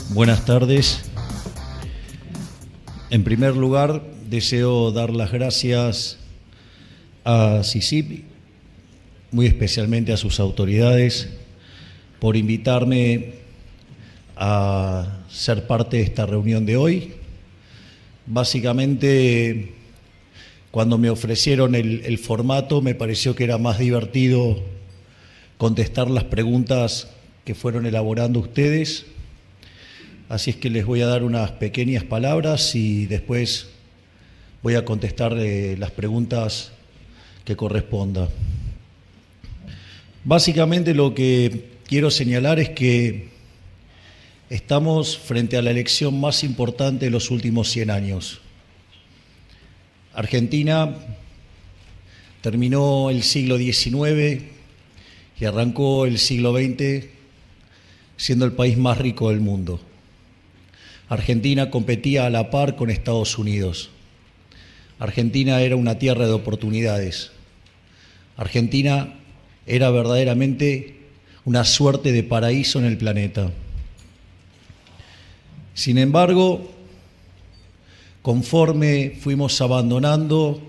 Buenas tardes. En primer lugar, deseo dar las gracias a CICIP, muy especialmente a sus autoridades, por invitarme a ser parte de esta reunión de hoy. Básicamente, cuando me ofrecieron el formato, me pareció que era más divertido contestar las preguntas que fueron elaborando ustedes. Así es que les voy a dar unas pequeñas palabras y después voy a contestar las preguntas que corresponda. Básicamente lo que quiero señalar es que estamos frente a la elección más importante de los últimos 100 años. Argentina terminó el siglo XIX y arrancó el siglo XX siendo el país más rico del mundo. Argentina competía a la par con Estados Unidos. Argentina era una tierra de oportunidades. Argentina era verdaderamente una suerte de paraíso en el planeta. Sin embargo, conforme fuimos abandonando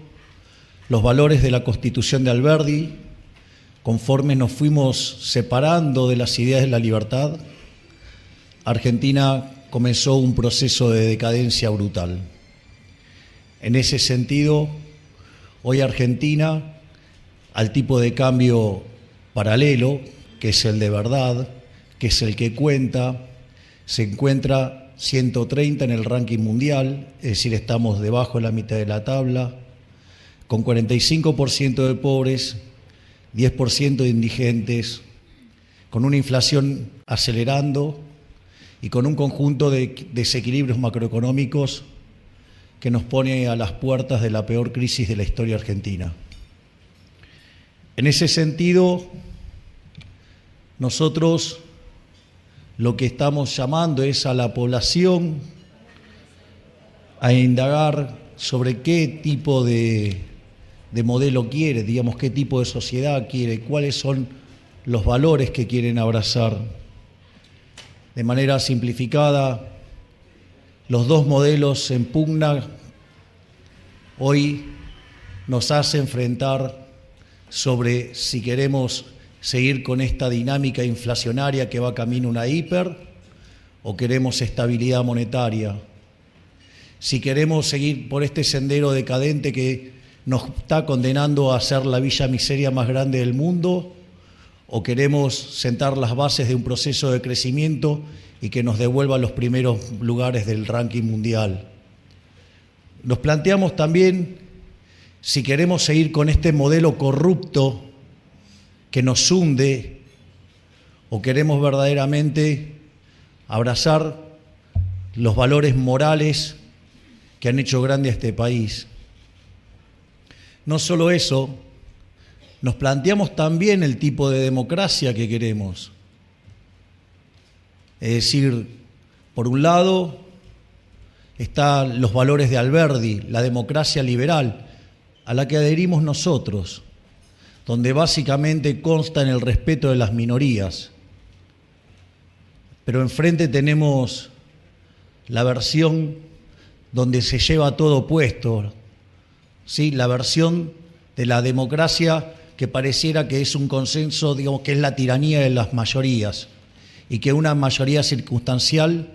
los valores de la Constitución de Alberdi, conforme nos fuimos separando de las ideas de la libertad, Argentina comenzó un proceso de decadencia brutal. En ese sentido, hoy Argentina, al tipo de cambio paralelo, que es el de verdad, que es el que cuenta, se encuentra 130 en el ranking mundial, es decir, estamos debajo de la mitad de la tabla, con 45% de pobres, 10% de indigentes, con una inflación acelerando y con un conjunto de desequilibrios macroeconómicos que nos pone a las puertas de la peor crisis de la historia argentina. En ese sentido, nosotros lo que estamos llamando es a la población a indagar sobre qué tipo de modelo quiere, digamos, qué tipo de sociedad quiere, cuáles son los valores que quieren abrazar. De manera simplificada, los dos modelos en pugna hoy nos hace enfrentar sobre si queremos seguir con esta dinámica inflacionaria que va camino a una hiper o queremos estabilidad monetaria. Si queremos seguir por este sendero decadente que nos está condenando a ser la villa miseria más grande del mundo, o queremos sentar las bases de un proceso de crecimiento y que nos devuelva los primeros lugares del ranking mundial. Nos planteamos también si queremos seguir con este modelo corrupto que nos hunde o queremos verdaderamente abrazar los valores morales que han hecho grande a este país. No solo eso, nos planteamos también el tipo de democracia que queremos. Es decir, por un lado están los valores de Alberdi, la democracia liberal, a la que adherimos nosotros, donde básicamente consta en el respeto de las minorías. Pero enfrente tenemos la versión donde se lleva todo puesto, ¿sí? La versión de la democracia que pareciera que es un consenso, digamos, que es la tiranía de las mayorías y que una mayoría circunstancial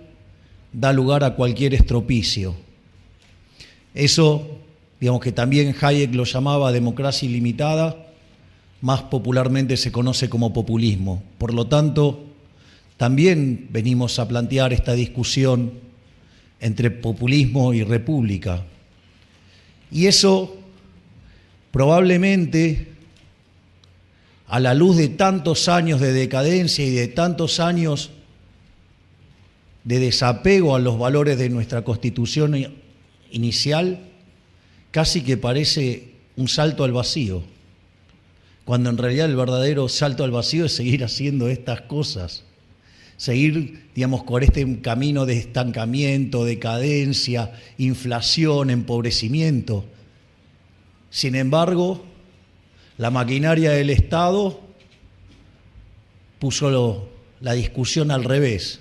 da lugar a cualquier estropicio. Eso, digamos, que también Hayek lo llamaba democracia ilimitada, más popularmente se conoce como populismo. Por lo tanto, también venimos a plantear esta discusión entre populismo y república. Y eso probablemente, a la luz de tantos años de decadencia y de tantos años de desapego a los valores de nuestra Constitución inicial, casi que parece un salto al vacío, cuando en realidad el verdadero salto al vacío es seguir haciendo estas cosas, seguir, digamos, con este camino de estancamiento, decadencia, inflación, empobrecimiento. Sin embargo, la maquinaria del Estado puso la discusión al revés.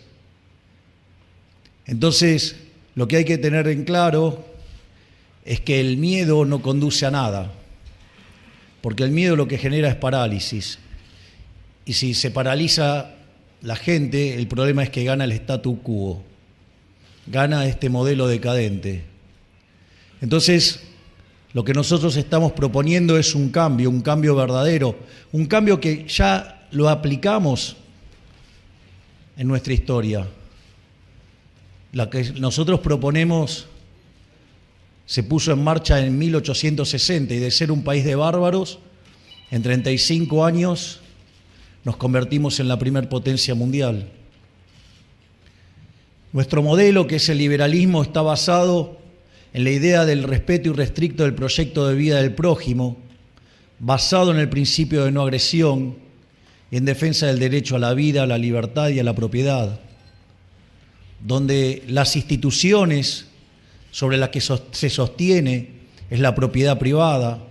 Entonces, lo que hay que tener en claro es que el miedo no conduce a nada, porque el miedo lo que genera es parálisis. Y si se paraliza la gente, el problema es que gana el statu quo, gana este modelo decadente. Entonces, lo que nosotros estamos proponiendo es un cambio verdadero, un cambio que ya lo aplicamos en nuestra historia. La que nosotros proponemos se puso en marcha en 1860 y de ser un país de bárbaros, en 35 años nos convertimos en la primer potencia mundial. Nuestro modelo, que es el liberalismo, está basado en la idea del respeto irrestricto del proyecto de vida del prójimo, basado en el principio de no agresión y en defensa del derecho a la vida, a la libertad y a la propiedad, donde las instituciones sobre las que se sostiene es la propiedad privada,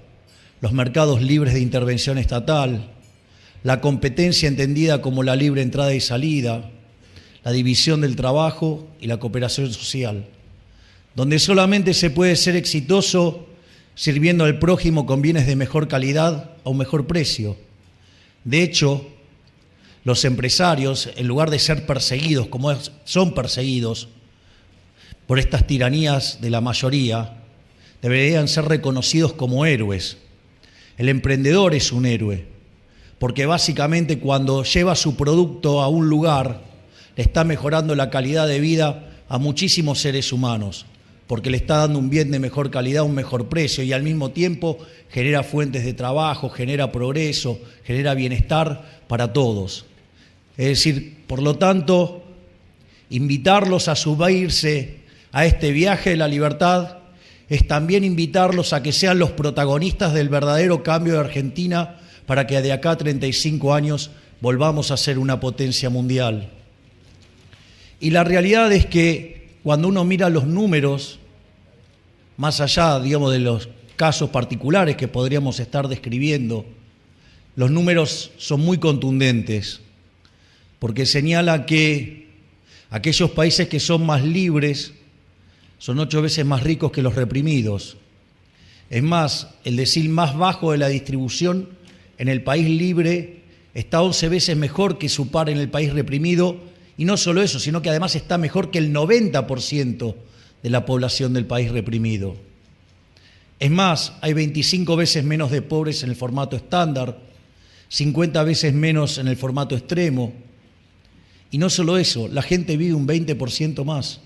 los mercados libres de intervención estatal, la competencia entendida como la libre entrada y salida, la división del trabajo y la cooperación social, donde solamente se puede ser exitoso sirviendo al prójimo con bienes de mejor calidad a un mejor precio. De hecho, los empresarios, en lugar de ser perseguidos como son perseguidos por estas tiranías de la mayoría, deberían ser reconocidos como héroes. El emprendedor es un héroe, porque básicamente cuando lleva su producto a un lugar, le está mejorando la calidad de vida a muchísimos seres humanos, porque le está dando un bien de mejor calidad, un mejor precio, y al mismo tiempo genera fuentes de trabajo, genera progreso, genera bienestar para todos. Es decir, por lo tanto, invitarlos a subirse a este viaje de la libertad es también invitarlos a que sean los protagonistas del verdadero cambio de Argentina para que de acá a 35 años volvamos a ser una potencia mundial. Y la realidad es que cuando uno mira los números, más allá, digamos, de los casos particulares que podríamos estar describiendo, los números son muy contundentes, porque señala que aquellos países que son más libres son 8 veces más ricos que los reprimidos. Es más, el decil más bajo de la distribución en el país libre está 11 veces mejor que su par en el país reprimido, y no solo eso, sino que además está mejor que el 90% de la población del país reprimido. Es más, hay 25 veces menos de pobres en el formato estándar, 50 veces menos en el formato extremo, y no solo eso, la gente vive un 20% más.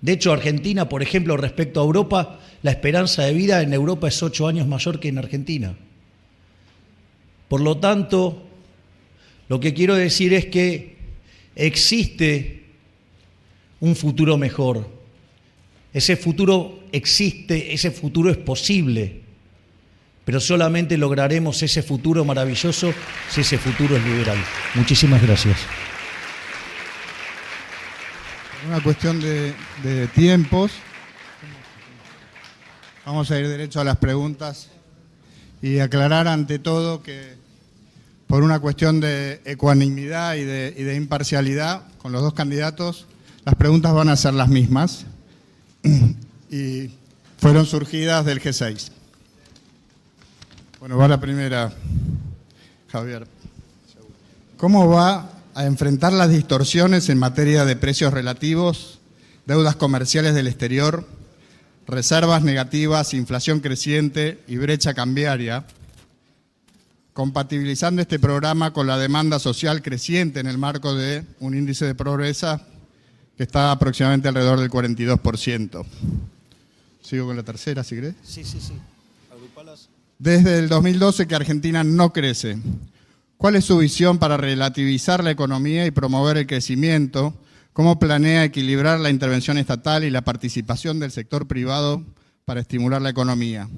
De hecho, Argentina, por ejemplo, respecto a Europa, la esperanza de vida en Europa es 8 años mayor que en Argentina. Por lo tanto, lo que quiero decir es que existe un futuro mejor. Ese futuro existe, ese futuro es posible, pero solamente lograremos ese futuro maravilloso si ese futuro es liberal. Muchísimas gracias. Una cuestión de tiempos. Vamos a ir derecho a las preguntas y aclarar ante todo que por una cuestión de ecuanimidad y de imparcialidad con los dos candidatos, las preguntas van a ser las mismas y fueron surgidas del G6. Bueno, va la primera, Javier. ¿Cómo va a enfrentar las distorsiones en materia de precios relativos, deudas comerciales del exterior, reservas negativas, inflación creciente y brecha cambiaria, compatibilizando este programa con la demanda social creciente en el marco de un índice de pobreza que está aproximadamente alrededor del 42%? Sigo con la tercera, si querés. Sí. Agrupalas. Desde el 2012 que Argentina no crece. ¿Cuál es su visión para relativizar la economía y promover el crecimiento? ¿Cómo planea equilibrar la intervención estatal y la participación del sector privado para estimular la economía?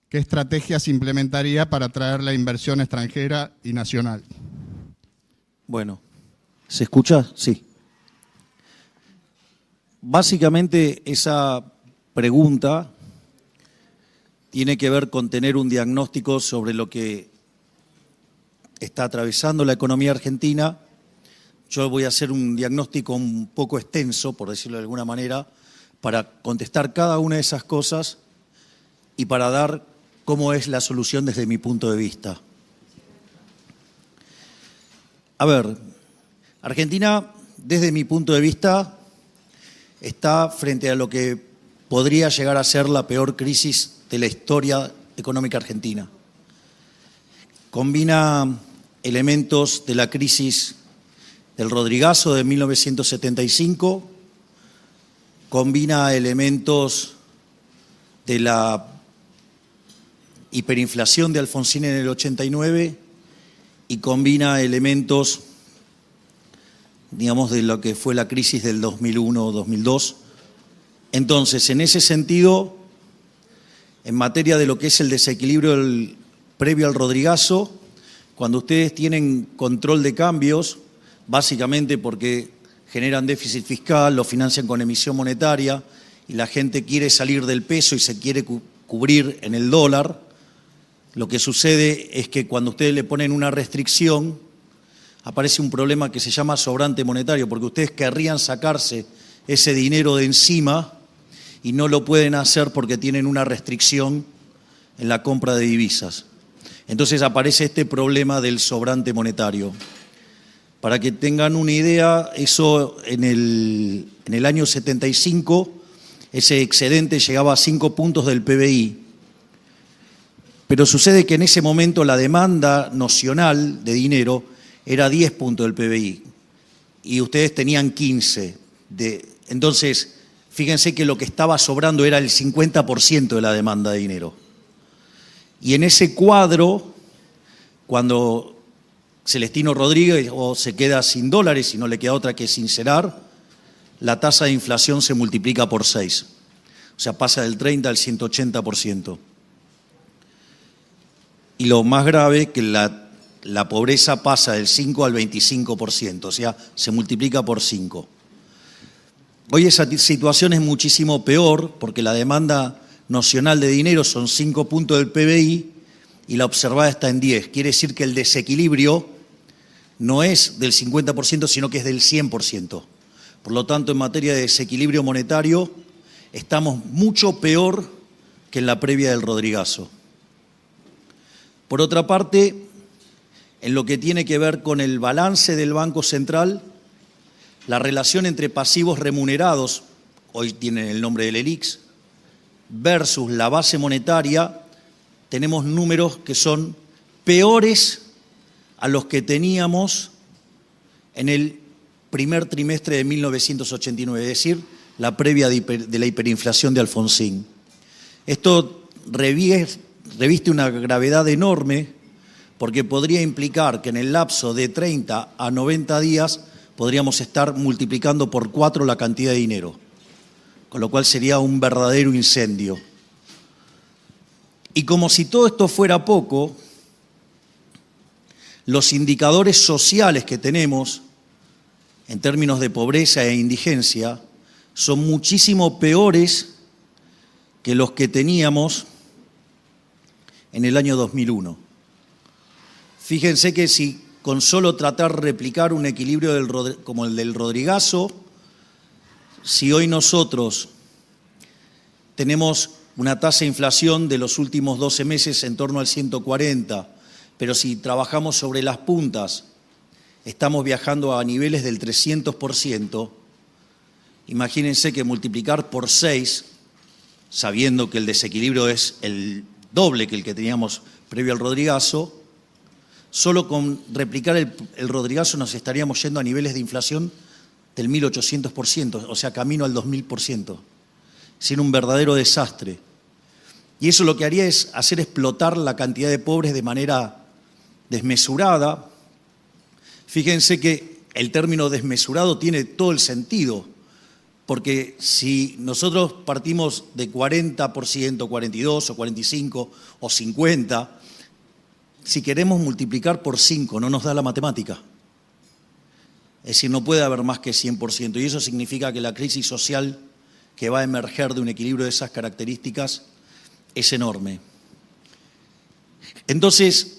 ¿Qué estrategias implementaría para atraer la inversión extranjera y nacional? Bueno, ¿se escucha? Sí. Básicamente esa pregunta tiene que ver con tener un diagnóstico sobre lo que está atravesando la economía argentina Yo voy a hacer un diagnóstico un poco extenso, por decirlo de alguna manera, para contestar cada una de esas cosas y para dar cómo es la solución desde mi punto de vista. A ver, Argentina, desde mi punto de vista, está frente a lo que podría llegar a ser la peor crisis de la historia económica argentina. Combina elementos de la crisis del Rodrigazo de 1975, combina elementos de la hiperinflación de Alfonsín en el 89 y combina elementos, digamos, de lo que fue la crisis del 2001 o 2002. Entonces, en ese sentido, en materia de lo que es el desequilibrio previo al Rodrigazo, cuando ustedes tienen control de cambios, básicamente porque generan déficit fiscal, lo financian con emisión monetaria y la gente quiere salir del peso y se quiere cubrir en el dólar, lo que sucede es que cuando ustedes le ponen una restricción, aparece un problema que se llama sobrante monetario, porque ustedes querrían sacarse ese dinero de encima y no lo pueden hacer porque tienen una restricción en la compra de divisas. Entonces aparece este problema del sobrante monetario. Para que tengan una idea, eso en el año 75, ese excedente llegaba a 5 puntos del PBI. Pero sucede que en ese momento la demanda nocional de dinero era 10 puntos del PBI y ustedes tenían 15. Entonces, fíjense que lo que estaba sobrando era el 50% de la demanda de dinero. Y en ese cuadro, cuando Celestino Rodríguez se queda sin dólares y no le queda otra que sincerar, la tasa de inflación se multiplica por 6. O sea, pasa del 30 al 180%. Y lo más grave, que la pobreza pasa del 5 al 25%, o sea, se multiplica por 5. Hoy esa situación es muchísimo peor porque la demanda nocional de dinero son 5 puntos del PBI y la observada está en 10. Quiere decir que el desequilibrio no es del 50%, sino que es del 100%. Por lo tanto, en materia de desequilibrio monetario, estamos mucho peor que en la previa del Rodrigazo. Por otra parte, en lo que tiene que ver con el balance del Banco Central, la relación entre pasivos remunerados, hoy tienen el nombre del ELIX, versus la base monetaria, tenemos números que son peores a los que teníamos en el primer trimestre de 1989, es decir, la previa de la hiperinflación de Alfonsín. Esto reviste una gravedad enorme porque podría implicar que en el lapso de 30 a 90 días podríamos estar multiplicando por 4 la cantidad de dinero, con lo cual sería un verdadero incendio. Y como si todo esto fuera poco, los indicadores sociales que tenemos en términos de pobreza e indigencia son muchísimo peores que los que teníamos en el año 2001. Fíjense que si con solo tratar de replicar un equilibrio como el del Rodrigazo, si hoy nosotros tenemos una tasa de inflación de los últimos 12 meses en torno al 140, pero si trabajamos sobre las puntas, estamos viajando a niveles del 300%, imagínense que multiplicar por 6, sabiendo que el desequilibrio es el doble que el que teníamos previo al Rodrigazo, solo con replicar el Rodrigazo nos estaríamos yendo a niveles de inflación del 1800%, o sea, camino al 2000%. Sin un verdadero desastre. Y eso lo que haría es hacer explotar la cantidad de pobres de manera desmesurada. Fíjense que el término desmesurado tiene todo el sentido, porque si nosotros partimos de 40%, 42 o 45 o 50%, si queremos multiplicar por 5 no nos da la matemática. Es decir, no puede haber más que 100%, y eso significa que la crisis social que va a emerger de un equilibrio de esas características es enorme. Entonces,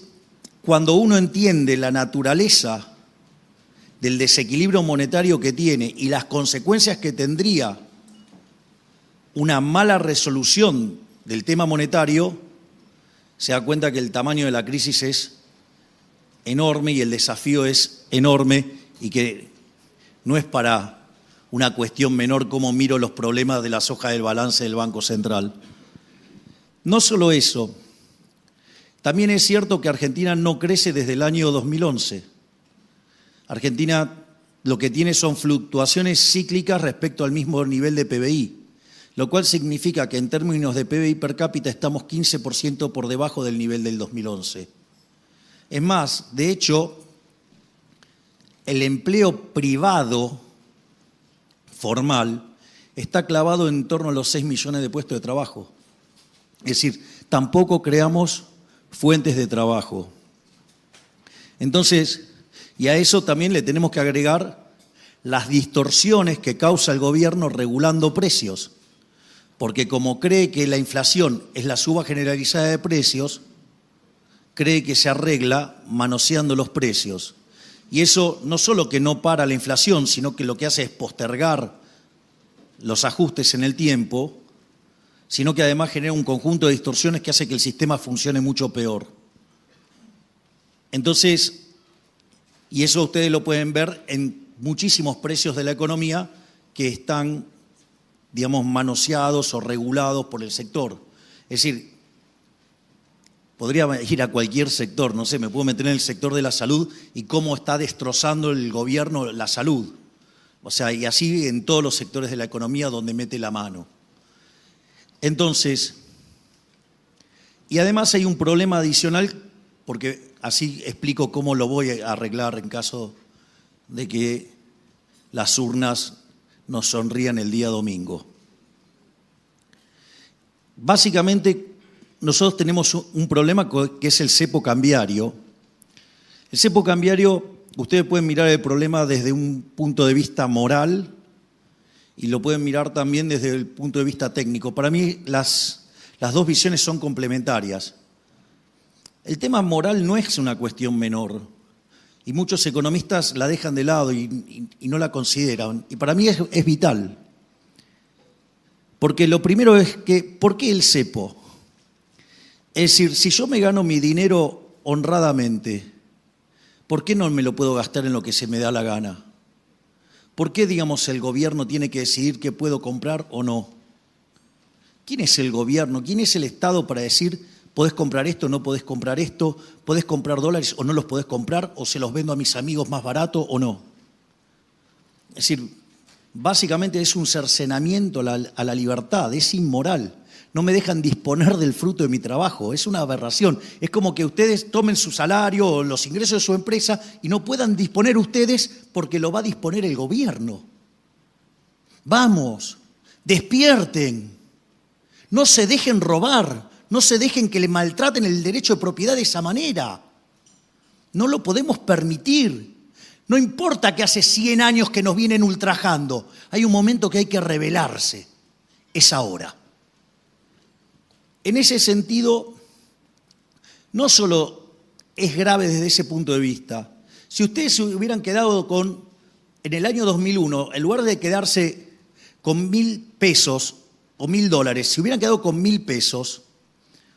cuando uno entiende la naturaleza del desequilibrio monetario que tiene y las consecuencias que tendría una mala resolución del tema monetario, se da cuenta que el tamaño de la crisis es enorme y el desafío es enorme y que no es para una cuestión menor cómo miro los problemas de las hojas del balance del Banco Central. No solo eso, también es cierto que Argentina no crece desde el año 2011. Argentina lo que tiene son fluctuaciones cíclicas respecto al mismo nivel de PBI, lo cual significa que en términos de PBI per cápita estamos 15% por debajo del nivel del 2011. Es más, de hecho, el empleo privado formal está clavado en torno a los 6 millones de puestos de trabajo. Es decir, tampoco creamos fuentes de trabajo. Entonces, y a eso también le tenemos que agregar las distorsiones que causa el gobierno regulando precios. Porque como cree que la inflación es la suba generalizada de precios, cree que se arregla manoseando los precios. Y eso no solo que no para la inflación, sino que lo que hace es postergar los ajustes en el tiempo, sino que además genera un conjunto de distorsiones que hace que el sistema funcione mucho peor. Entonces, y eso ustedes lo pueden ver en muchísimos precios de la economía que están, digamos, manoseados o regulados por el sector. Es decir, podría ir a cualquier sector, no sé, me puedo meter en el sector de la salud y cómo está destrozando el gobierno la salud. O sea, y así en todos los sectores de la economía donde mete la mano. Entonces, y además hay un problema adicional, porque así explico cómo lo voy a arreglar en caso de que las urnas nos sonrían el día domingo. Básicamente, nosotros tenemos un problema que es el cepo cambiario. El cepo cambiario, ustedes pueden mirar el problema desde un punto de vista moral y lo pueden mirar también desde el punto de vista técnico. Para mí las dos visiones son complementarias. El tema moral no es una cuestión menor y muchos economistas la dejan de lado y no la consideran. Y para mí es vital. Porque lo primero es que, ¿por qué el cepo? Es decir, si yo me gano mi dinero honradamente, ¿por qué no me lo puedo gastar en lo que se me da la gana? ¿Por qué, digamos, el gobierno tiene que decidir qué puedo comprar o no? ¿Quién es el gobierno? ¿Quién es el Estado para decir, podés comprar esto, no podés comprar esto, podés comprar dólares o no los podés comprar, o se los vendo a mis amigos más barato o no? Es decir, básicamente es un cercenamiento a la libertad, es inmoral. No me dejan disponer del fruto de mi trabajo, es una aberración. Es como que ustedes tomen su salario o los ingresos de su empresa y no puedan disponer ustedes porque lo va a disponer el gobierno. Vamos, despierten, no se dejen robar, no se dejen que le maltraten el derecho de propiedad de esa manera. No lo podemos permitir. No importa que hace 100 años que nos vienen ultrajando, hay un momento que hay que rebelarse, es ahora. En ese sentido, no solo es grave desde ese punto de vista, si ustedes se hubieran quedado en el año 2001, en lugar de quedarse con 1.000 pesos o $1.000, si hubieran quedado con 1.000 pesos,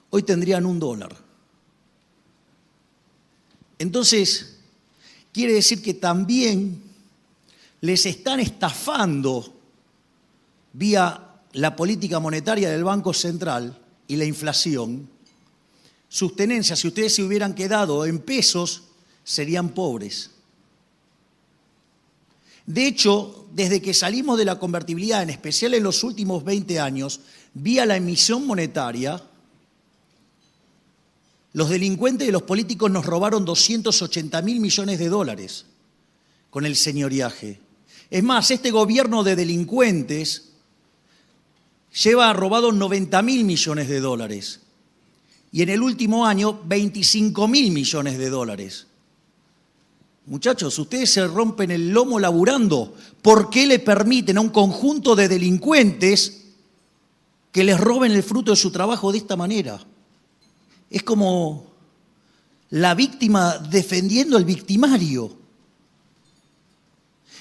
hoy tendrían $1. Entonces, quiere decir que también les están estafando vía la política monetaria del Banco Central y la inflación, sus tenencias, si ustedes se hubieran quedado en pesos, serían pobres. De hecho, desde que salimos de la convertibilidad, en especial en los últimos 20 años, vía la emisión monetaria, los delincuentes y los políticos nos robaron 280.000 millones de dólares con el señoriaje. Es más, este gobierno de delincuentes lleva robado 90.000 millones de dólares y en el último año 25.000 millones de dólares. Muchachos, ustedes se rompen el lomo laburando. ¿Por qué le permiten a un conjunto de delincuentes que les roben el fruto de su trabajo de esta manera? Es como la víctima defendiendo al victimario.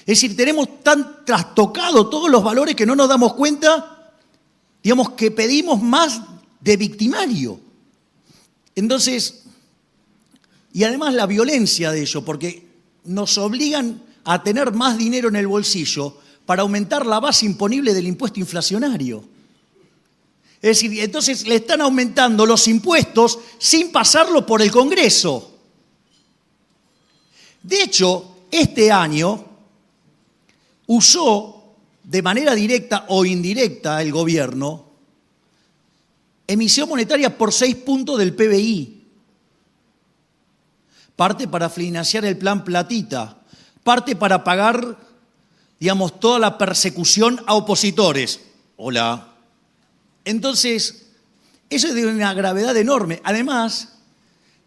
Es decir, tenemos tan trastocado todos los valores que no nos damos cuenta, digamos, que pedimos más de victimario. Entonces, y además la violencia de ello, porque nos obligan a tener más dinero en el bolsillo para aumentar la base imponible del impuesto inflacionario. Es decir, entonces le están aumentando los impuestos sin pasarlo por el Congreso. De hecho, este año usó de manera directa o indirecta el gobierno emisión monetaria por 6 puntos del PBI. Parte para financiar el plan Platita, parte para pagar, digamos, toda la persecución a opositores. Hola. Entonces, eso es de una gravedad enorme. Además,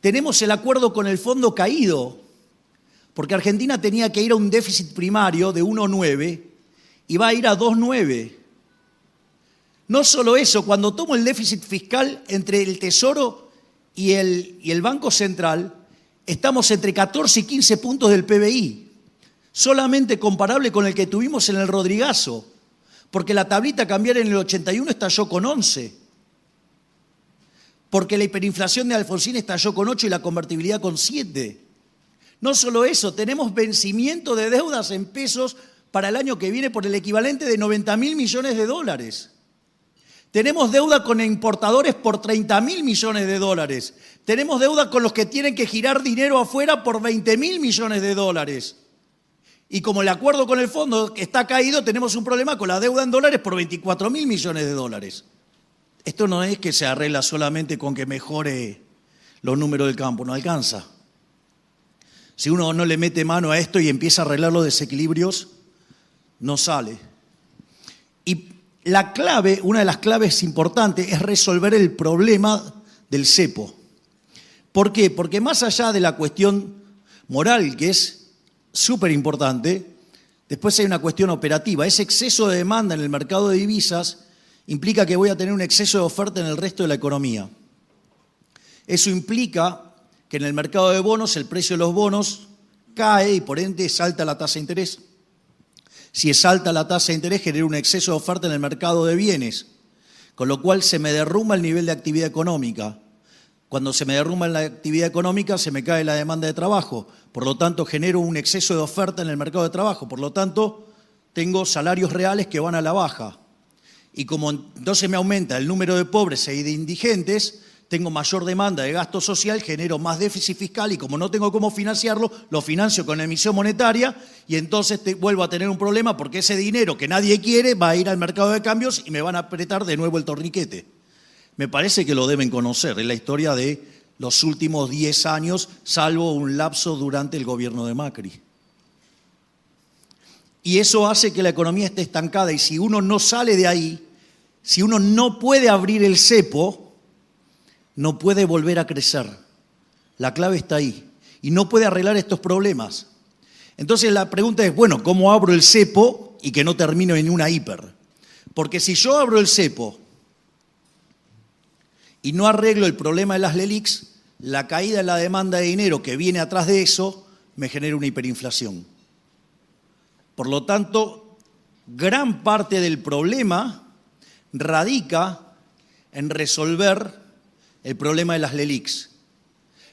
tenemos el acuerdo con el fondo caído, porque Argentina tenía que ir a un déficit primario de 1,9 y va a ir a 2,9. No solo eso, cuando tomo el déficit fiscal entre el Tesoro y el Banco Central, estamos entre 14 y 15 puntos del PBI, solamente comparable con el que tuvimos en el Rodrigazo, porque la tablita cambiar en el 81 estalló con 11, porque la hiperinflación de Alfonsín estalló con 8 y la convertibilidad con 7. No solo eso, tenemos vencimiento de deudas en pesos para el año que viene por el equivalente de 90.000 millones de dólares. Tenemos deuda con importadores por 30.000 millones de dólares. Tenemos deuda con los que tienen que girar dinero afuera por 20.000 millones de dólares. Y como el acuerdo con el fondo está caído, tenemos un problema con la deuda en dólares por 24.000 millones de dólares. Esto no es que se arregla solamente con que mejore los números del campo, no alcanza. Si uno no le mete mano a esto y empieza a arreglar los desequilibrios, no sale. Y la clave, una de las claves importantes es resolver el problema del cepo. ¿Por qué? Porque más allá de la cuestión moral, que es súper importante, después hay una cuestión operativa. Ese exceso de demanda en el mercado de divisas implica que voy a tener un exceso de oferta en el resto de la economía. Eso implica que en el mercado de bonos el precio de los bonos cae y por ende salta la tasa de interés. Si es alta la tasa de interés, genera un exceso de oferta en el mercado de bienes, con lo cual se me derrumba el nivel de actividad económica. Cuando se me derrumba la actividad económica, se me cae la demanda de trabajo. Por lo tanto, genero un exceso de oferta en el mercado de trabajo. Por lo tanto, tengo salarios reales que van a la baja. Y como entonces me aumenta el número de pobres y de indigentes, tengo mayor demanda de gasto social, genero más déficit fiscal y como no tengo cómo financiarlo, lo financio con la emisión monetaria y entonces vuelvo a tener un problema porque ese dinero que nadie quiere va a ir al mercado de cambios y me van a apretar de nuevo el torniquete. Me parece que lo deben conocer, es la historia de los últimos 10 años, salvo un lapso durante el gobierno de Macri. Y eso hace que la economía esté estancada y si uno no sale de ahí, si uno no puede abrir el cepo, no puede volver a crecer. La clave está ahí. Y no puede arreglar estos problemas. Entonces la pregunta es, bueno, ¿cómo abro el cepo y que no termino en una hiper? Porque si yo abro el cepo y no arreglo el problema de las LELIQs, la caída en la demanda de dinero que viene atrás de eso me genera una hiperinflación. Por lo tanto, gran parte del problema radica en resolver el problema de las LELIQs.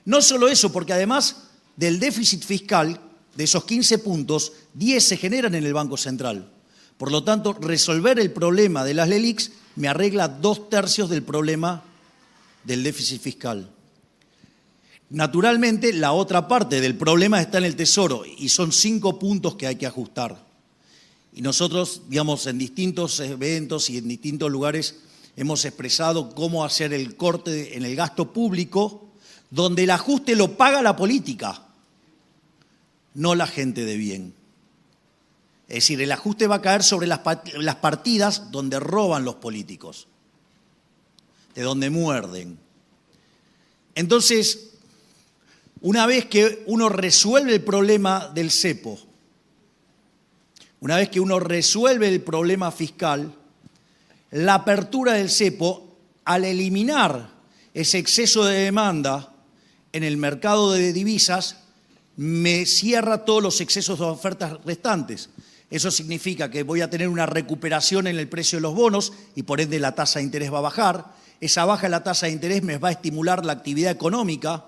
No solo eso, porque además del déficit fiscal, de esos 15 puntos, 10 se generan en el Banco Central. Por lo tanto, resolver el problema de las LELIQs me arregla 2/3 del problema del déficit fiscal. Naturalmente, la otra parte del problema está en el Tesoro y son 5 puntos que hay que ajustar. Y nosotros, digamos, en distintos eventos y en distintos lugares hemos expresado cómo hacer el corte en el gasto público, donde el ajuste lo paga la política, no la gente de bien. Es decir, el ajuste va a caer sobre las partidas donde roban los políticos, de donde muerden. Entonces, una vez que uno resuelve el problema del cepo, una vez que uno resuelve el problema fiscal, la apertura del cepo, al eliminar ese exceso de demanda en el mercado de divisas, me cierra todos los excesos de ofertas restantes. Eso significa que voy a tener una recuperación en el precio de los bonos y por ende la tasa de interés va a bajar. Esa baja en la tasa de interés me va a estimular la actividad económica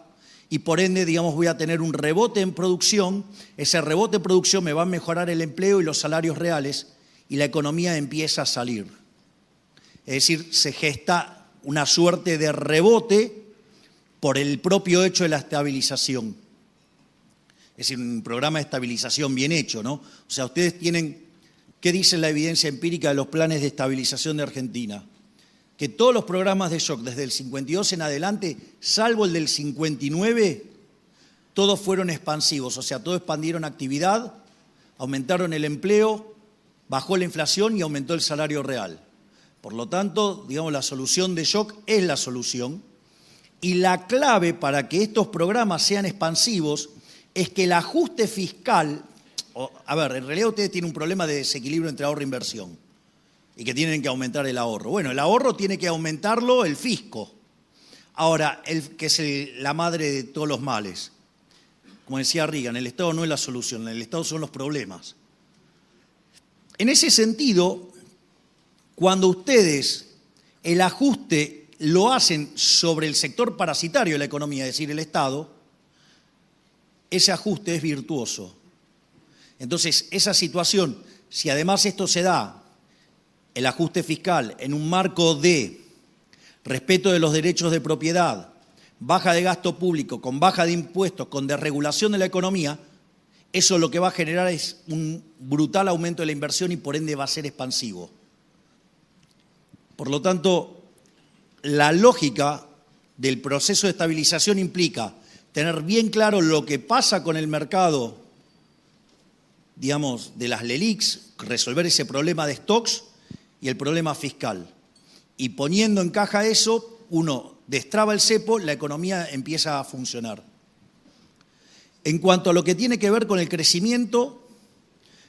y por ende, digamos, voy a tener un rebote en producción. Ese rebote en producción me va a mejorar el empleo y los salarios reales y la economía empieza a salir. Es decir, se gesta una suerte de rebote por el propio hecho de la estabilización. Es decir, un programa de estabilización bien hecho, ¿no? O sea, ustedes tienen, ¿qué dice la evidencia empírica de los planes de estabilización de Argentina? Que todos los programas de shock, desde el 52 en adelante, salvo el del 59, todos fueron expansivos, o sea, todos expandieron actividad, aumentaron el empleo, bajó la inflación y aumentó el salario real. Por lo tanto, digamos, la solución de shock es la solución. Y la clave para que estos programas sean expansivos es que el ajuste fiscal, a ver, en realidad ustedes tienen un problema de desequilibrio entre ahorro e inversión y que tienen que aumentar el ahorro. Bueno, el ahorro tiene que aumentarlo el fisco. Ahora, que es la madre de todos los males. Como decía Reagan, el Estado no es la solución, el Estado son los problemas. En ese sentido, cuando ustedes el ajuste lo hacen sobre el sector parasitario de la economía, es decir, el Estado, ese ajuste es virtuoso. Entonces, esa situación, si además esto se da, el ajuste fiscal, en un marco de respeto de los derechos de propiedad, baja de gasto público, con baja de impuestos, con desregulación de la economía, eso lo que va a generar es un brutal aumento de la inversión y por ende va a ser expansivo. Por lo tanto, la lógica del proceso de estabilización implica tener bien claro lo que pasa con el mercado, digamos, de las LELIQs, resolver ese problema de stocks y el problema fiscal. Y poniendo en caja eso, uno destraba el cepo, la economía empieza a funcionar. En cuanto a lo que tiene que ver con el crecimiento,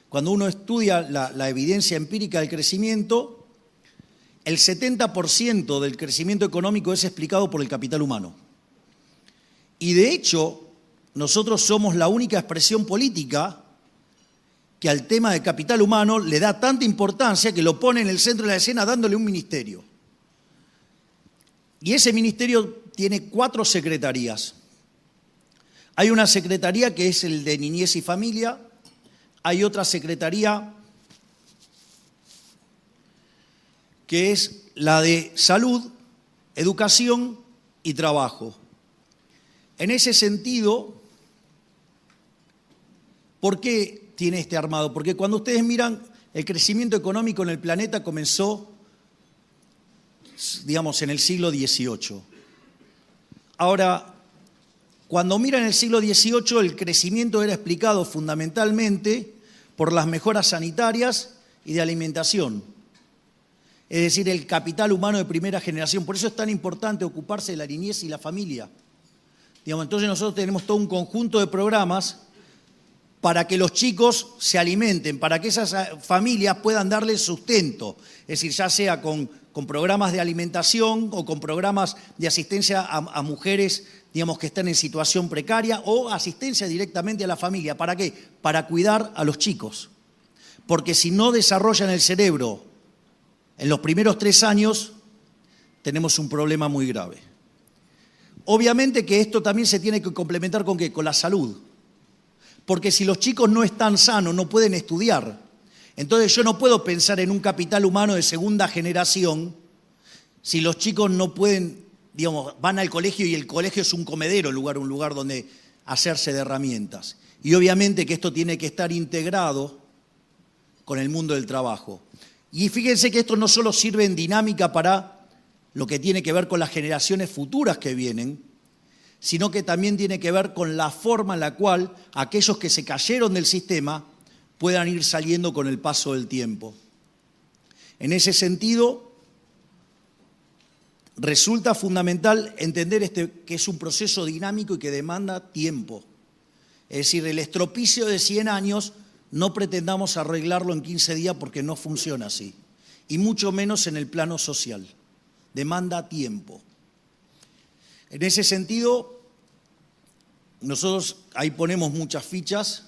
cuando uno estudia la evidencia empírica del crecimiento, el 70% del crecimiento económico es explicado por el capital humano. Y de hecho, nosotros somos la única expresión política que al tema de capital humano le da tanta importancia que lo pone en el centro de la escena dándole un ministerio. Y ese ministerio tiene 4 secretarías. Hay una secretaría que es el de Niñez y Familia, hay otra secretaría que es la de Salud, Educación y Trabajo. En ese sentido, ¿por qué tiene este armado? Porque cuando ustedes miran, el crecimiento económico en el planeta comenzó, digamos, en el siglo XVIII. Ahora, cuando miran el siglo XVIII, el crecimiento era explicado fundamentalmente por las mejoras sanitarias y de alimentación. Es decir, el capital humano de primera generación. Por eso es tan importante ocuparse de la niñez y la familia. Digamos, entonces nosotros tenemos todo un conjunto de programas para que los chicos se alimenten, para que esas familias puedan darles sustento. Es decir, ya sea con programas de alimentación o con programas de asistencia a mujeres, digamos, que están en situación precaria o asistencia directamente a la familia. ¿Para qué? Para cuidar a los chicos. Porque si no desarrollan el cerebro en los primeros 3 años, tenemos un problema muy grave. Obviamente que esto también se tiene que complementar ¿con qué? Con la salud. Porque si los chicos no están sanos, no pueden estudiar. Entonces yo no puedo pensar en un capital humano de segunda generación si los chicos no pueden, digamos, van al colegio y el colegio es un comedero, un lugar donde hacerse de herramientas. Y obviamente que esto tiene que estar integrado con el mundo del trabajo. Y fíjense que esto no solo sirve en dinámica para lo que tiene que ver con las generaciones futuras que vienen, sino que también tiene que ver con la forma en la cual aquellos que se cayeron del sistema puedan ir saliendo con el paso del tiempo. En ese sentido, resulta fundamental entender que es un proceso dinámico y que demanda tiempo. Es decir, el estropicio de 100 años no pretendamos arreglarlo en 15 días porque no funciona así, y mucho menos en el plano social. Demanda tiempo. En ese sentido, nosotros ahí ponemos muchas fichas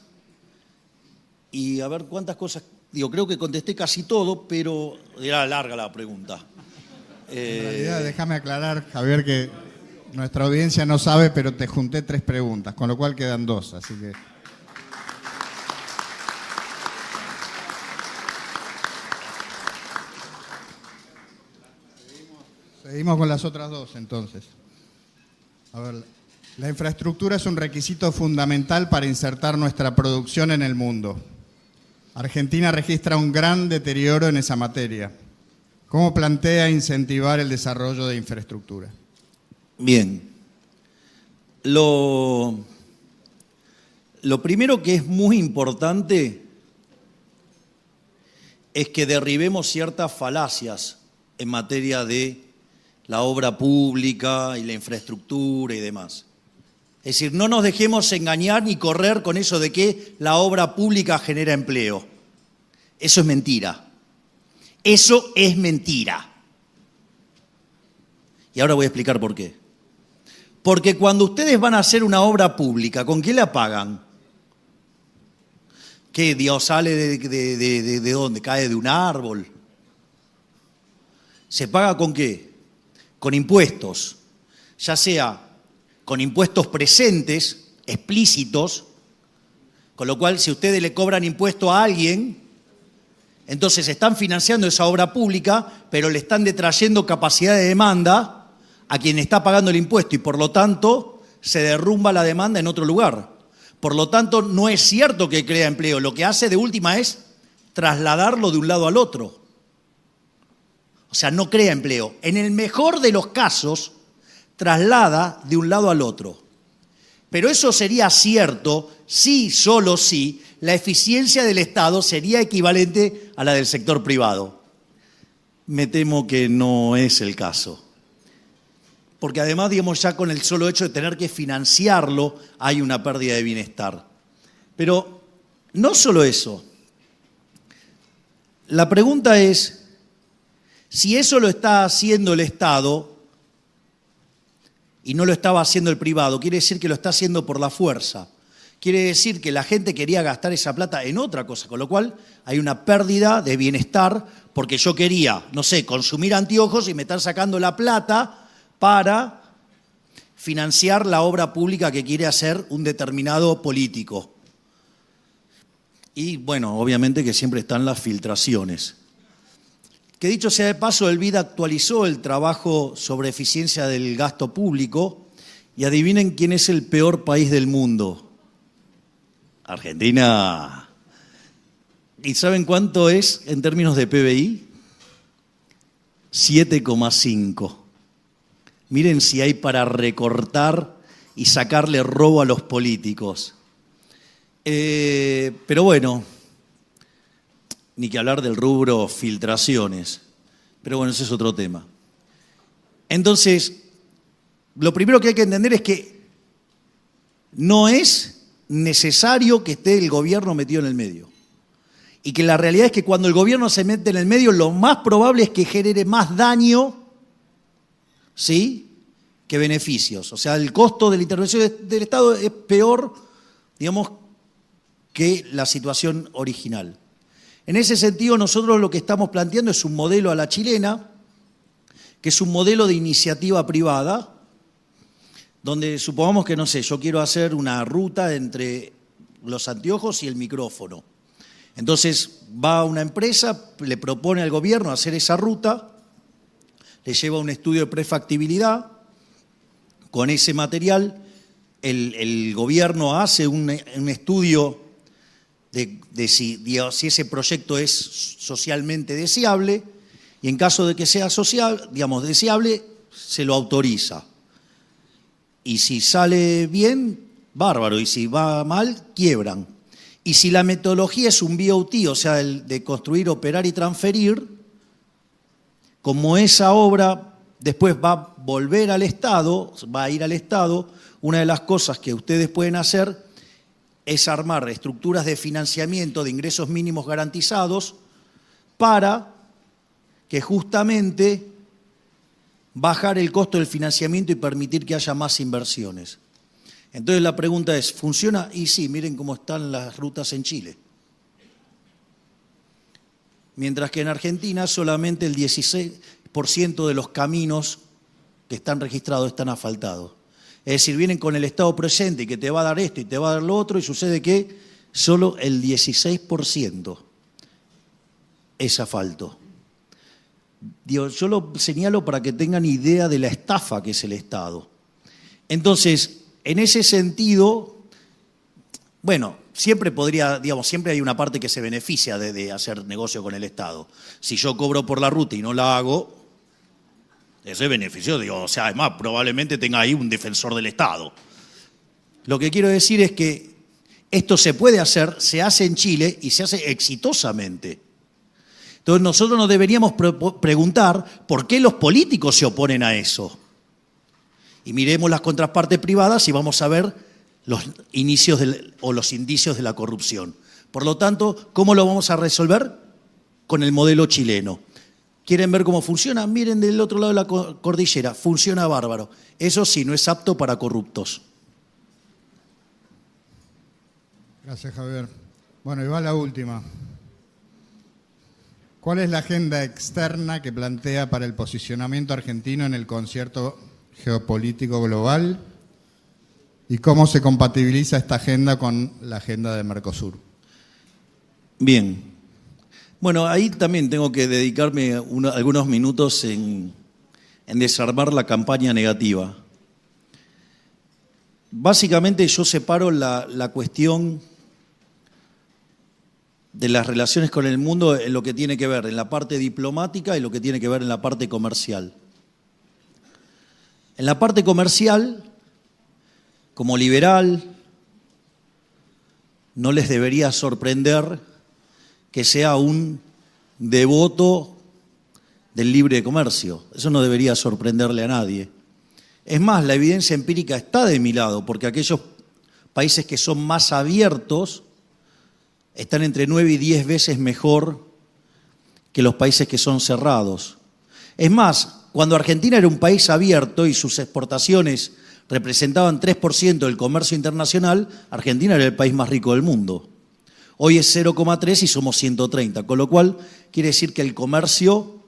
y a ver cuántas cosas, creo que contesté casi todo, pero era larga la pregunta. En realidad, déjame aclarar, Javier, que nuestra audiencia no sabe, pero te junté 3 preguntas, con lo cual quedan 2, así que... Seguimos con las otras 2, entonces. A ver, la infraestructura es un requisito fundamental para insertar nuestra producción en el mundo. Argentina registra un gran deterioro en esa materia. ¿Cómo plantea incentivar el desarrollo de infraestructura? Bien. Lo primero que es muy importante es que derribemos ciertas falacias en materia de la obra pública y la infraestructura y demás. Es decir, no nos dejemos engañar ni correr con eso de que la obra pública genera empleo. Eso es mentira. Eso es mentira. Y ahora voy a explicar por qué. Porque cuando ustedes van a hacer una obra pública, ¿con qué la pagan? ¿Qué? Dios sale de dónde? ¿Cae de un árbol? ¿Se paga con qué? Con impuestos. Ya sea con impuestos presentes, explícitos, con lo cual si ustedes le cobran impuesto a alguien, entonces están financiando esa obra pública, pero le están detrayendo capacidad de demanda a quien está pagando el impuesto y por lo tanto se derrumba la demanda en otro lugar. Por lo tanto, no es cierto que crea empleo. Lo que hace de última es trasladarlo de un lado al otro. O sea, no crea empleo. En el mejor de los casos, traslada de un lado al otro. Pero eso sería cierto si, solo si, la eficiencia del Estado sería equivalente a la del sector privado. Me temo que no es el caso. Porque además, digamos, ya con el solo hecho de tener que financiarlo, hay una pérdida de bienestar. Pero no solo eso. La pregunta es, si eso lo está haciendo el Estado y no lo estaba haciendo el privado, quiere decir que lo está haciendo por la fuerza. Quiere decir que la gente quería gastar esa plata en otra cosa, con lo cual hay una pérdida de bienestar porque yo quería, no sé, consumir anteojos y me están sacando la plata para financiar la obra pública que quiere hacer un determinado político. Y bueno, obviamente que siempre están las filtraciones. Que dicho sea de paso, el BID actualizó el trabajo sobre eficiencia del gasto público y adivinen quién es el peor país del mundo. Argentina. ¿Y saben cuánto es en términos de PBI? 7,5. Miren si hay para recortar y sacarle robo a los políticos. Pero bueno, ni que hablar del rubro filtraciones. Pero bueno, ese es otro tema. Entonces, lo primero que hay que entender es que no es necesario que esté el gobierno metido en el medio. Y que la realidad es que cuando el gobierno se mete en el medio, lo más probable es que genere más daño, ¿sí?, que beneficios. O sea, el costo de la intervención del Estado es peor, digamos, que la situación original. En ese sentido, nosotros lo que estamos planteando es un modelo a la chilena, que es un modelo de iniciativa privada, donde supongamos que, no sé, yo quiero hacer una ruta entre los anteojos y el micrófono. Entonces va una empresa, le propone al gobierno hacer esa ruta, le lleva un estudio de prefactibilidad, con ese material el gobierno hace un estudio de si ese proyecto es socialmente deseable y en caso de que sea deseable, se lo autoriza. Y si sale bien, bárbaro, y si va mal, quiebran. Y si la metodología es un BOT, o sea, el de construir, operar y transferir, como esa obra después va a volver al Estado, va a ir al Estado, una de las cosas que ustedes pueden hacer es armar estructuras de financiamiento de ingresos mínimos garantizados para que justamente bajar el costo del financiamiento y permitir que haya más inversiones. Entonces la pregunta es, ¿funciona? Y sí, miren cómo están las rutas en Chile. Mientras que en Argentina solamente el 16% de los caminos que están registrados están asfaltados. Es decir, vienen con el Estado presente y que te va a dar esto y te va a dar lo otro, y sucede que solo el 16% es asfalto. Digo, yo lo señalo para que tengan idea de la estafa que es el Estado. Entonces, en ese sentido, bueno, siempre hay una parte que se beneficia de hacer negocio con el Estado. Si yo cobro por la ruta y no la hago, ese beneficio, además, probablemente tenga ahí un defensor del Estado. Lo que quiero decir es que esto se puede hacer, se hace en Chile y se hace exitosamente. Entonces nosotros nos deberíamos preguntar por qué los políticos se oponen a eso. Y miremos las contrapartes privadas y vamos a ver los inicios los indicios de la corrupción. Por lo tanto, ¿cómo lo vamos a resolver? Con el modelo chileno. ¿Quieren ver cómo funciona? Miren del otro lado de la cordillera, funciona bárbaro. Eso sí, no es apto para corruptos. Gracias, Javier. Bueno, y va la última. ¿Cuál es la agenda externa que plantea para el posicionamiento argentino en el concierto geopolítico global? ¿Y cómo se compatibiliza esta agenda con la agenda de Mercosur? Bien. Bueno, ahí también tengo que dedicarme algunos minutos en desarmar la campaña negativa. Básicamente yo separo la cuestión de las relaciones con el mundo en lo que tiene que ver en la parte diplomática y lo que tiene que ver en la parte comercial. En la parte comercial, como liberal, no les debería sorprender que sea un devoto del libre comercio. Eso no debería sorprenderle a nadie. Es más, la evidencia empírica está de mi lado, porque aquellos países que son más abiertos están entre 9 y 10 veces mejor que los países que son cerrados. Es más, cuando Argentina era un país abierto y sus exportaciones representaban 3% del comercio internacional, Argentina era el país más rico del mundo. Hoy es 0,3 y somos 130, con lo cual quiere decir que el comercio,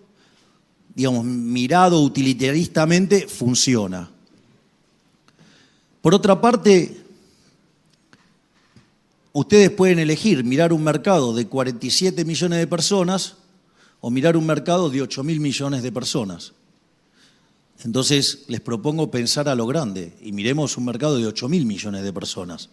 mirado utilitaristamente, funciona. Por otra parte, ustedes pueden elegir mirar un mercado de 47 millones de personas o mirar un mercado de 8.000 millones de personas. Entonces, les propongo pensar a lo grande y miremos un mercado de 8.000 millones de personas.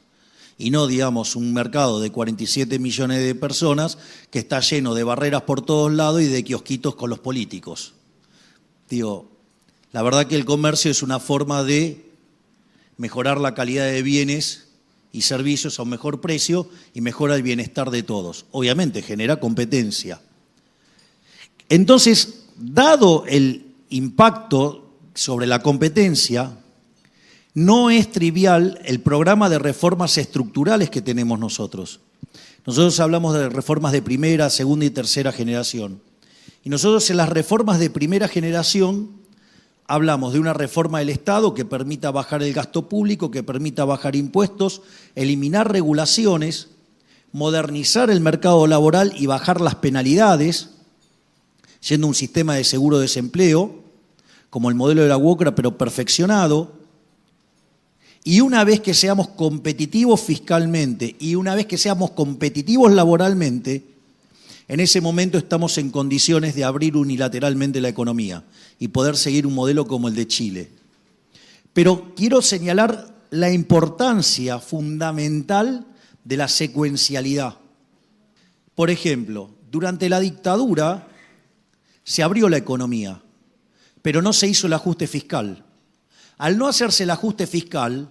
Y no, un mercado de 47 millones de personas que está lleno de barreras por todos lados y de kiosquitos con los políticos. La verdad que el comercio es una forma de mejorar la calidad de bienes y servicios a un mejor precio y mejora el bienestar de todos. Obviamente genera competencia. Entonces, dado el impacto sobre la competencia, no es trivial el programa de reformas estructurales que tenemos nosotros. Nosotros hablamos de reformas de primera, segunda y tercera generación. Y nosotros en las reformas de primera generación hablamos de una reforma del Estado que permita bajar el gasto público, que permita bajar impuestos, eliminar regulaciones, modernizar el mercado laboral y bajar las penalidades, siendo un sistema de seguro de desempleo, como el modelo de la UOCRA, pero perfeccionado. Y una vez que seamos competitivos fiscalmente y una vez que seamos competitivos laboralmente, en ese momento estamos en condiciones de abrir unilateralmente la economía y poder seguir un modelo como el de Chile. Pero quiero señalar la importancia fundamental de la secuencialidad. Por ejemplo, durante la dictadura se abrió la economía, pero no se hizo el ajuste fiscal. Al no hacerse el ajuste fiscal,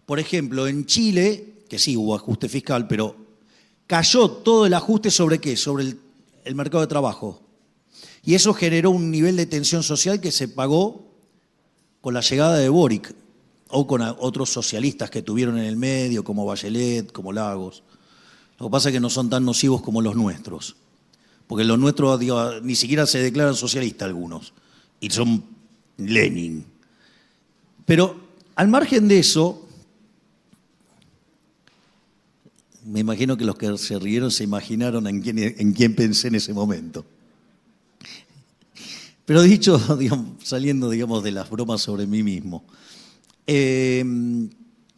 por ejemplo, en Chile, que sí hubo ajuste fiscal, pero cayó todo el ajuste ¿sobre qué? Sobre el mercado de trabajo. Y eso generó un nivel de tensión social que se pagó con la llegada de Boric o con otros socialistas que tuvieron en el medio, como Bachelet, como Lagos. Lo que pasa es que no son tan nocivos como los nuestros, porque los nuestros ni siquiera se declaran socialistas algunos, y son Lenin. Pero al margen de eso, Me imagino que los que se rieron se imaginaron en quién pensé en ese momento. Pero dicho, digamos, saliendo, digamos, de las bromas sobre mí mismo.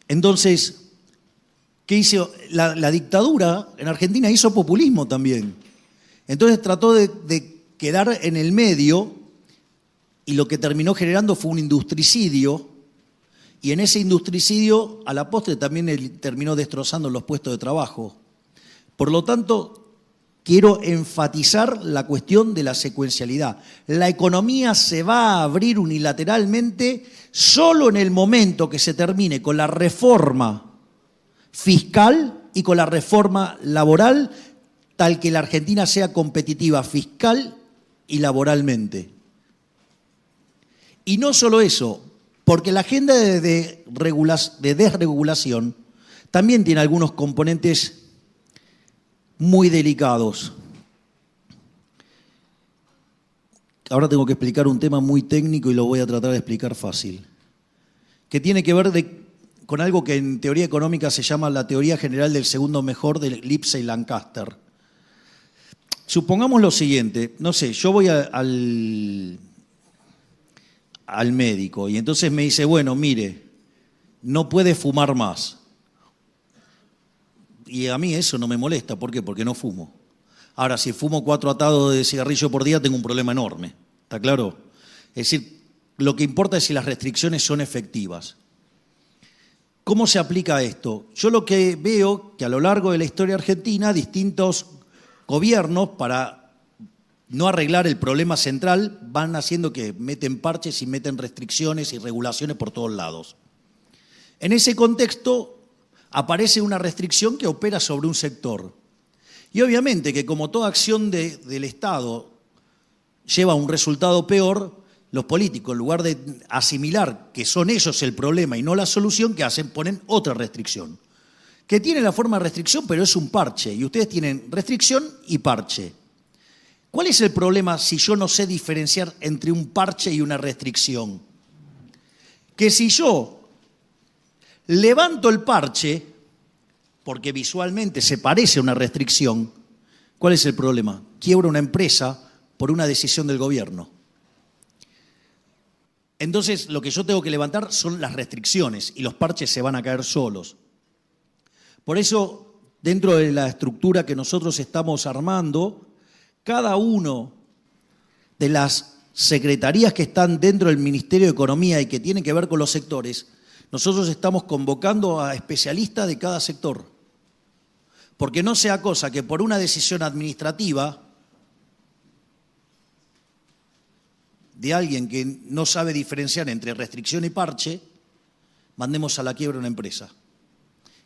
Entonces, ¿qué hizo? La dictadura en Argentina hizo populismo también. Entonces trató de quedar en el medio y lo que terminó generando fue un industricidio. Y en ese industricidio, a la postre, también él terminó destrozando los puestos de trabajo. Por lo tanto, quiero enfatizar la cuestión de la secuencialidad. La economía se va a abrir unilateralmente solo en el momento que se termine con la reforma fiscal y con la reforma laboral, tal que la Argentina sea competitiva fiscal y laboralmente. Y no solo eso, porque la agenda de desregulación también tiene algunos componentes muy delicados. Ahora tengo que explicar un tema muy técnico y lo voy a tratar de explicar fácil, que tiene que ver con algo que en teoría económica se llama la teoría general del segundo mejor de Lipse y Lancaster. Supongamos lo siguiente, no sé, yo voy al médico y entonces me dice, bueno, mire, no puede fumar más. Y a mí eso no me molesta, ¿por qué? Porque no fumo. Ahora, si fumo 4 atados de cigarrillo por día, tengo un problema enorme, ¿está claro? Es decir, lo que importa es si las restricciones son efectivas. ¿Cómo se aplica esto? Yo lo que veo que a lo largo de la historia argentina, distintos gobiernos, para no arreglar el problema central, van haciendo que meten parches y meten restricciones y regulaciones por todos lados. En ese contexto aparece una restricción que opera sobre un sector. Y obviamente que como toda acción del Estado lleva a un resultado peor, los políticos, en lugar de asimilar que son ellos el problema y no la solución, ¿qué hacen? Ponen otra restricción, que tiene la forma de restricción, pero es un parche. Y ustedes tienen restricción y parche. ¿Cuál es el problema si yo no sé diferenciar entre un parche y una restricción? Que si yo levanto el parche, porque visualmente se parece a una restricción, ¿cuál es el problema? Quiebra una empresa por una decisión del gobierno. Entonces, lo que yo tengo que levantar son las restricciones y los parches se van a caer solos. Por eso, dentro de la estructura que nosotros estamos armando, cada uno de las secretarías que están dentro del Ministerio de Economía y que tienen que ver con los sectores, nosotros estamos convocando a especialistas de cada sector. Porque no sea cosa que por una decisión administrativa de alguien que no sabe diferenciar entre restricción y parche, mandemos a la quiebra una empresa.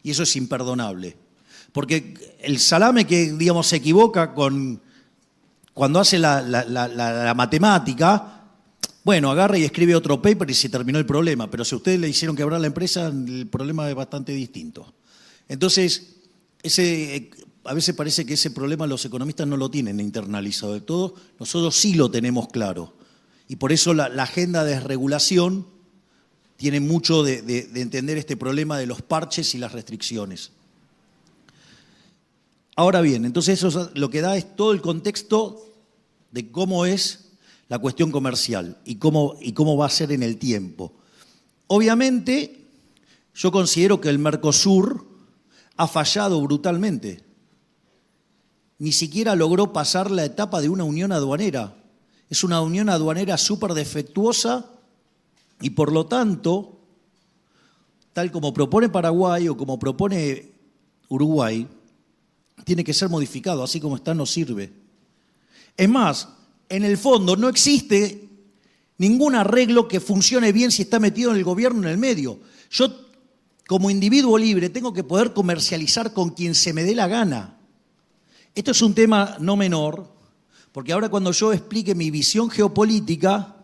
Y eso es imperdonable. Porque el salame que, digamos, se equivoca cuando hace la matemática, bueno, agarra y escribe otro paper y se terminó el problema. Pero si a ustedes le hicieron quebrar la empresa, el problema es bastante distinto. Entonces, a veces parece que ese problema los economistas no lo tienen internalizado de todo. Nosotros sí lo tenemos claro. Y por eso la agenda de desregulación tiene mucho de entender este problema de los parches y las restricciones. Ahora bien, entonces eso lo que da es todo el contexto de cómo es la cuestión comercial y cómo va a ser en el tiempo. Obviamente, yo considero que el Mercosur ha fallado brutalmente. Ni siquiera logró pasar la etapa de una unión aduanera. Es una unión aduanera súper defectuosa y por lo tanto, tal como propone Paraguay o como propone Uruguay, tiene que ser modificado, así como está no sirve. Es más, en el fondo no existe ningún arreglo que funcione bien si está metido en el gobierno en el medio. Yo, como individuo libre, tengo que poder comercializar con quien se me dé la gana. Esto es un tema no menor, porque ahora cuando yo explique mi visión geopolítica,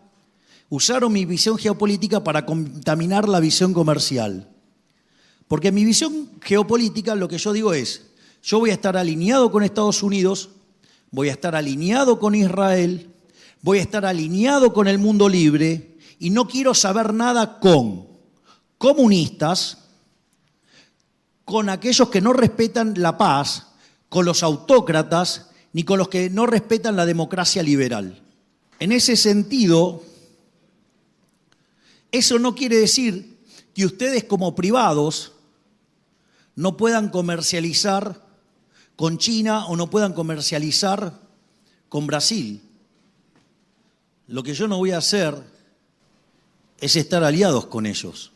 usaron mi visión geopolítica para contaminar la visión comercial. Porque en mi visión geopolítica lo que yo digo es, yo voy a estar alineado con Estados Unidos, voy a estar alineado con Israel, voy a estar alineado con el mundo libre y no quiero saber nada con comunistas, con aquellos que no respetan la paz, con los autócratas, ni con los que no respetan la democracia liberal. En ese sentido, eso no quiere decir que ustedes como privados no puedan comercializar con China o no puedan comercializar con Brasil. Lo que yo no voy a hacer es estar aliados con ellos.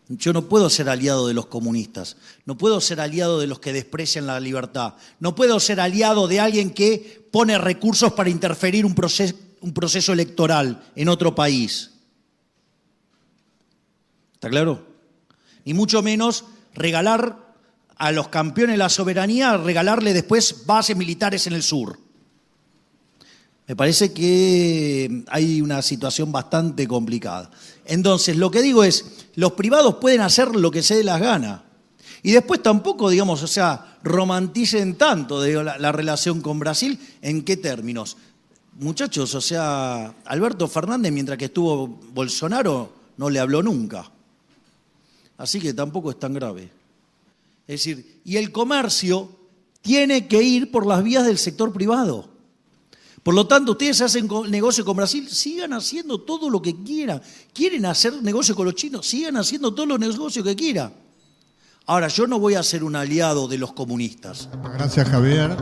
Yo no puedo ser aliado de los comunistas, no puedo ser aliado de los que desprecian la libertad, no puedo ser aliado de alguien que pone recursos para interferir un proceso electoral en otro país. ¿Está claro? Ni mucho menos regalar a los campeones de la soberanía, regalarle después bases militares en el sur. Me parece que hay una situación bastante complicada. Entonces, lo que digo es, los privados pueden hacer lo que se dé las ganas. Y después tampoco, digamos, o sea, romanticen tanto la relación con Brasil. ¿En qué términos? Muchachos, o sea, Alberto Fernández, mientras que estuvo Bolsonaro, no le habló nunca. Así que tampoco es tan grave. Es decir, y el comercio tiene que ir por las vías del sector privado. Por lo tanto, ustedes hacen negocio con Brasil, sigan haciendo todo lo que quieran. ¿Quieren hacer negocio con los chinos? Sigan haciendo todos los negocios que quieran. Ahora, yo no voy a ser un aliado de los comunistas. Gracias, Javier.